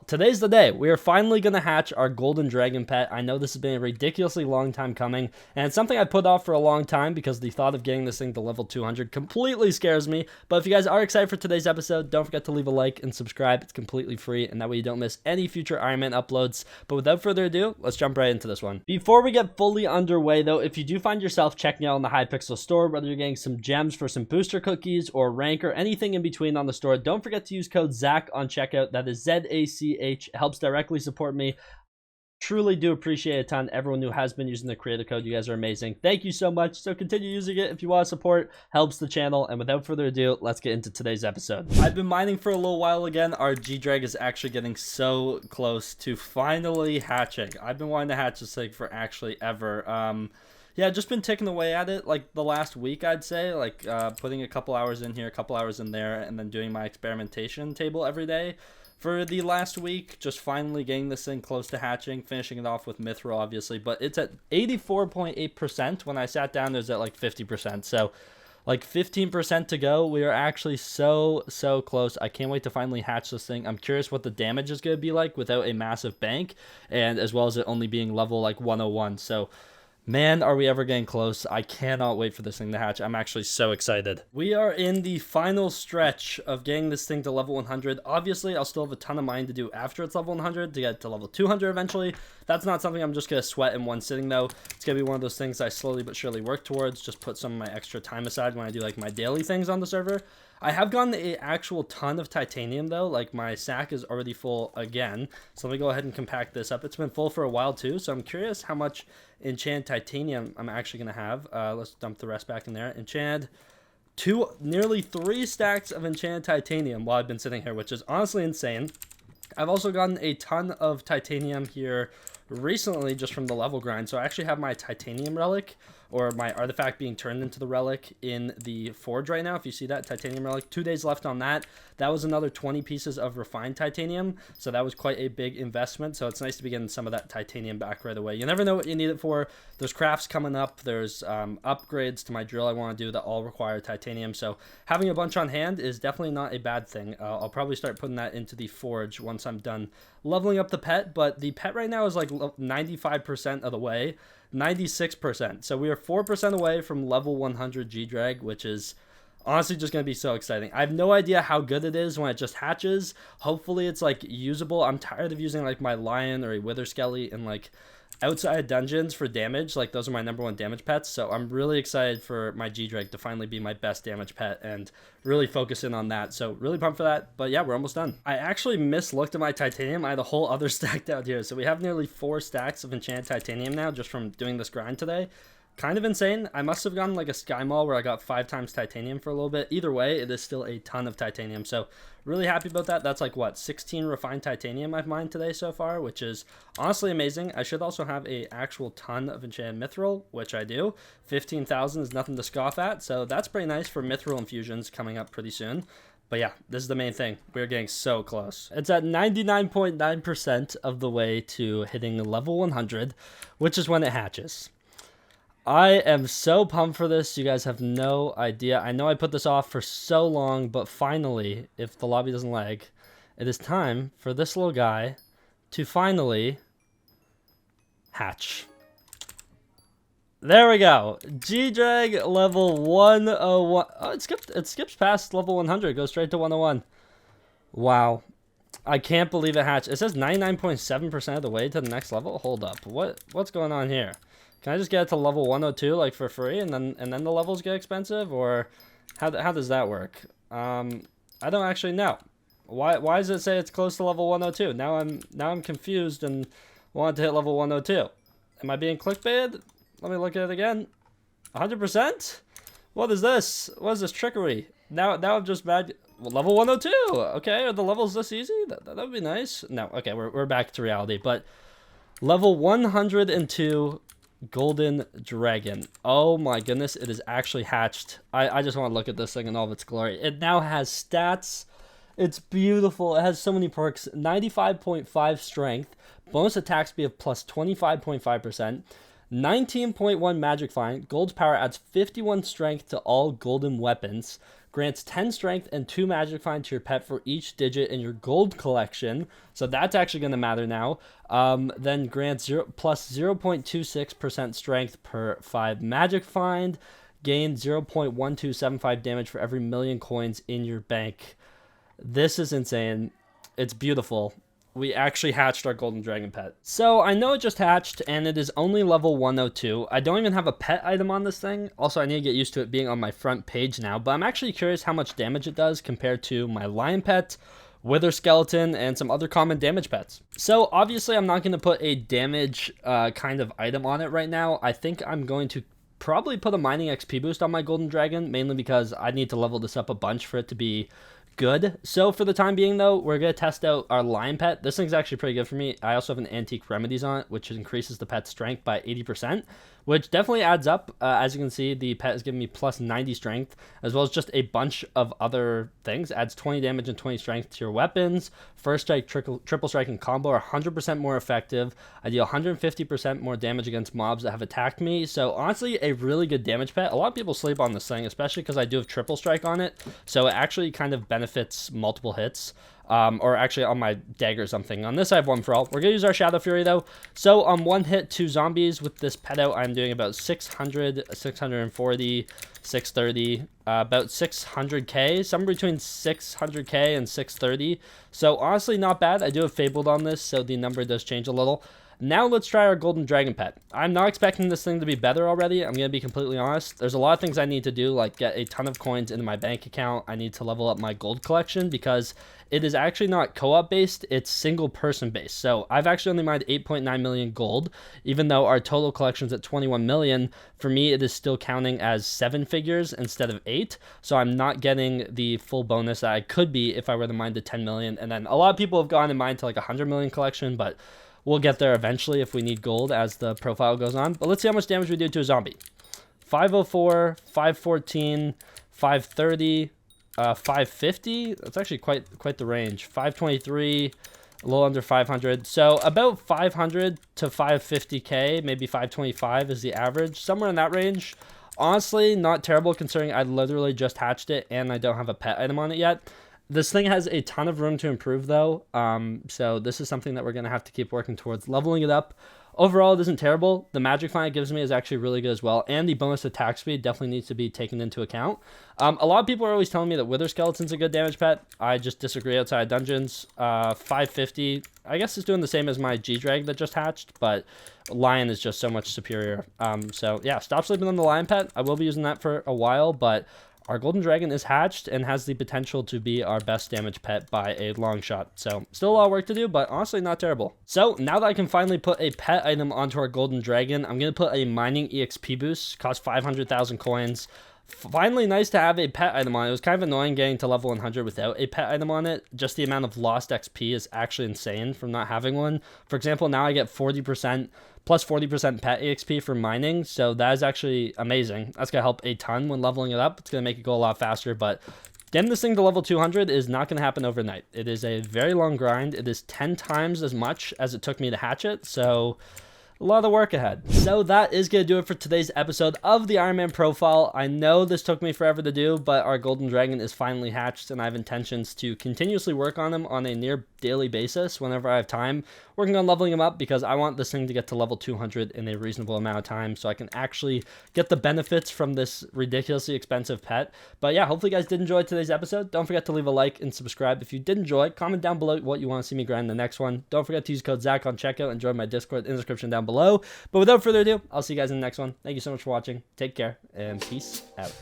today's the day. We are finally going to hatch our golden dragon pet. I know this has been a ridiculously long time coming, and it's something I put off for a long time because the thought of getting this thing to level 200 completely scares me. But if you guys are excited for today's episode, don't forget to leave a like and subscribe. It's completely free, and that way you don't miss any future Iron Man uploads. But without further ado, let's jump right into this one. Before we get fully underway, though, if you do find yourself checking out on the Hypixel store, whether you're getting some gems for some booster cookies or rank or anything in between on the store, don't forget to use code ZACH on checkout. That is ZACH. It helps directly support me. Truly do appreciate a ton. Everyone who has been using the creator code, you guys are amazing. Thank you so much. So continue using it if you want to support. Helps the channel. And without further ado, let's get into today's episode. I've been mining for a little while again. Our G-Drag is actually getting so close to finally hatching. I've been wanting to hatch this thing for actually ever. Yeah, just been ticking away at it like the last week, I'd say, like putting a couple hours in here, a couple hours in there, and then doing my experimentation table every day for the last week. Just finally getting this thing close to hatching, finishing it off with Mithril, obviously, but it's at 84.8%. When I sat down, it was at like 50%, so like 15% to go. We are actually so close. I can't wait to finally hatch this thing. I'm curious what the damage is going to be like without a massive bank, and as well as it only being level like 101. So man, are we ever getting close. I cannot wait for this thing to hatch. I'm actually so excited. We are in the final stretch of getting this thing to level 100. Obviously, I'll still have a ton of mining to do after it's level 100 to get to level 200 eventually. That's not something I'm just going to sweat in one sitting, though. It's going to be one of those things I slowly but surely work towards. Just put some of my extra time aside when I do like my daily things on the server. I have gotten an actual ton of titanium, though. Like, my sack is already full again. So let me go ahead and compact this up. It's been full for a while, too. So I'm curious how much enchanted titanium I'm actually going to have. Let's dump the rest back in there. Enchanted nearly 3 stacks of enchanted titanium while I've been sitting here, which is honestly insane. I've also gotten a ton of titanium here recently just from the level grind. So I actually have my titanium relic, or my artifact being turned into the relic, in the forge right now. If you see that titanium relic, 2 days left on that. That was another 20 pieces of refined titanium, so that was quite a big investment. So it's nice to be getting some of that titanium back right away. You never know what you need it for. There's crafts coming up. There's upgrades to my drill I want to do that all require titanium. So having a bunch on hand is definitely not a bad thing. I'll probably start putting that into the forge once I'm done leveling up the pet. But the pet right now is like 95% of the way. 96%. So we are 4% away from level 100 G-Drag, which is honestly just going to be so exciting. I have no idea how good it is when it just hatches. Hopefully it's like usable. I'm tired of using like my lion or a wither skelly in like outside dungeons for damage. Like, those are my #1 damage pets. So I'm really excited for my G-Drag to finally be my best damage pet and really focus in on that. So really pumped for that. But yeah, we're almost done. I actually mislooked at my titanium. I had a whole other stack out here. So we have nearly 4 stacks of enchanted titanium now just from doing this grind today. Kind of insane. I must have gotten like a sky mall where I got 5 times titanium for a little bit. Either way, it is still a ton of titanium. So really happy about that. That's like, what, 16 refined titanium I've mined today so far, which is honestly amazing. I should also have a actual ton of enchanted mithril, which I do. 15,000 is nothing to scoff at. So that's pretty nice for mithril infusions coming up pretty soon. But yeah, this is the main thing. We're getting so close. It's at 99.9% of the way to hitting level 100, which is when it hatches. I am so pumped for this. You guys have no idea. I know I put this off for so long, but finally, if the lobby doesn't lag, it is time for this little guy to finally hatch. There we go. G-Drag level 101. Oh, it skips past level 100. Goes straight to 101. Wow. I can't believe it hatched. It says 99.7% of the way to the next level. Hold up. What's going on here? Can I just get it to level 102 like for free and then the levels get expensive, or how does that work? I don't actually know. Why does it say it's close to level 102? Now I'm confused and want to hit level 102. Am I being clickbaited? Let me look at it again. 100%? What is this? What is this trickery? Now I'm just mad. Well, level 102. Okay, are the levels this easy? That would be nice. No, okay, we're back to reality. But level 102 golden dragon. Oh my goodness, it is actually hatched. I just want to look at this thing in all of its glory. It now has stats. It's beautiful. It has so many perks. 95.5 strength, bonus attack speed of plus 25.5%, 19.1 magic find, gold's power adds 51 strength to all golden weapons, grants 10 strength and 2 magic find to your pet for each digit in your gold collection. So that's actually going to matter now. Then grants plus 0.26% strength per 5 magic find. Gain 0.1275 damage for every million coins in your bank. This is insane. It's beautiful. We actually hatched our golden dragon pet. So I know it just hatched and it is only level 102. I don't even have a pet item on this thing. Also, I need to get used to it being on my front page now, but I'm actually curious how much damage it does compared to my lion pet, wither skeleton, and some other common damage pets. So obviously I'm not going to put a damage kind of item on it right now. I think I'm going to probably put a mining XP boost on my golden dragon, mainly because I need to level this up a bunch for it to be good. So for the time being though, we're going to test out our lion pet. This thing's actually pretty good for me. I also have an antique remedies on it, which increases the pet's strength by 80%, which definitely adds up. As you can see, the pet is giving me plus 90 strength, as well as just a bunch of other things. Adds 20 damage and 20 strength to your weapons. First strike, triple strike, and combo are 100% more effective. I deal 150% more damage against mobs that have attacked me. So honestly, a really good damage pet. A lot of people sleep on this thing, especially because I do have triple strike on it. So it actually kind of benefits multiple hits. Or actually on my dagger or something. On this I have one for all. We're going to use our Shadow Fury though. So on one hit, 2 zombies with this pet out, I'm doing about 600, 640, 630, about 600k, somewhere between 600k and 630. So honestly not bad. I do have Fabled on this, so the number does change a little. Now let's try our golden dragon pet. I'm not expecting this thing to be better already. I'm going to be completely honest. There's a lot of things I need to do, like get a ton of coins into my bank account. I need to level up my gold collection because it is actually not co-op based. It's single person based. So I've actually only mined 8.9 million gold, even though our total collection's at 21 million. For me, it is still counting as 7 figures instead of 8. So I'm not getting the full bonus that I could be if I were to mine to 10 million. And then a lot of people have gone and mined to like 100 million collection, but we'll get there eventually if we need gold as the profile goes on. But let's see how much damage we do to a zombie. 504, 514, 530, 550. That's actually quite the range. 523, a little under 500. So about 500 to 550k, maybe 525 is the average. Somewhere in that range. Honestly, not terrible considering I literally just hatched it and I don't have a pet item on it yet. This thing has a ton of room to improve though, so this is something that we're going to have to keep working towards leveling it up. Overall, it isn't terrible. The magic find it gives me is actually really good as well, and the bonus attack speed definitely needs to be taken into account. A lot of people are always telling me that wither skeleton's a good damage pet. I just disagree outside dungeons. 550, I guess it's doing the same as my G-Drag that just hatched, but lion is just so much superior. So yeah, stop sleeping on the lion pet. I will be using that for a while, but our golden dragon is hatched and has the potential to be our best damage pet by a long shot. So still a lot of work to do, but honestly not terrible. So now that I can finally put a pet item onto our golden dragon, I'm going to put a mining EXP boost. Costs 500,000 coins. Finally nice to have a pet item on it. It was kind of annoying getting to level 100 without a pet item on it. Just the amount of lost XP is actually insane from not having one. For example, now I get 40% plus 40% pet EXP for mining, so that is actually amazing. That's going to help a ton when leveling it up. It's going to make it go a lot faster, but getting this thing to level 200 is not going to happen overnight. It is a very long grind. It is 10 times as much as it took me to hatch it, so a lot of work ahead. So that is going to do it for today's episode of the Ironman profile. I know this took me forever to do, but our golden dragon is finally hatched and I have intentions to continuously work on him on a near daily basis whenever I have time, working on leveling him up because I want this thing to get to level 200 in a reasonable amount of time so I can actually get the benefits from this ridiculously expensive pet. But yeah, hopefully you guys did enjoy today's episode. Don't forget to leave a like and subscribe if you did enjoy. Comment down below what you want to see me grind in the next one. Don't forget to use code Zach on checkout and join my Discord in the description down below. But without further ado, I'll see you guys in the next one. Thank you so much for watching. Take care and peace out.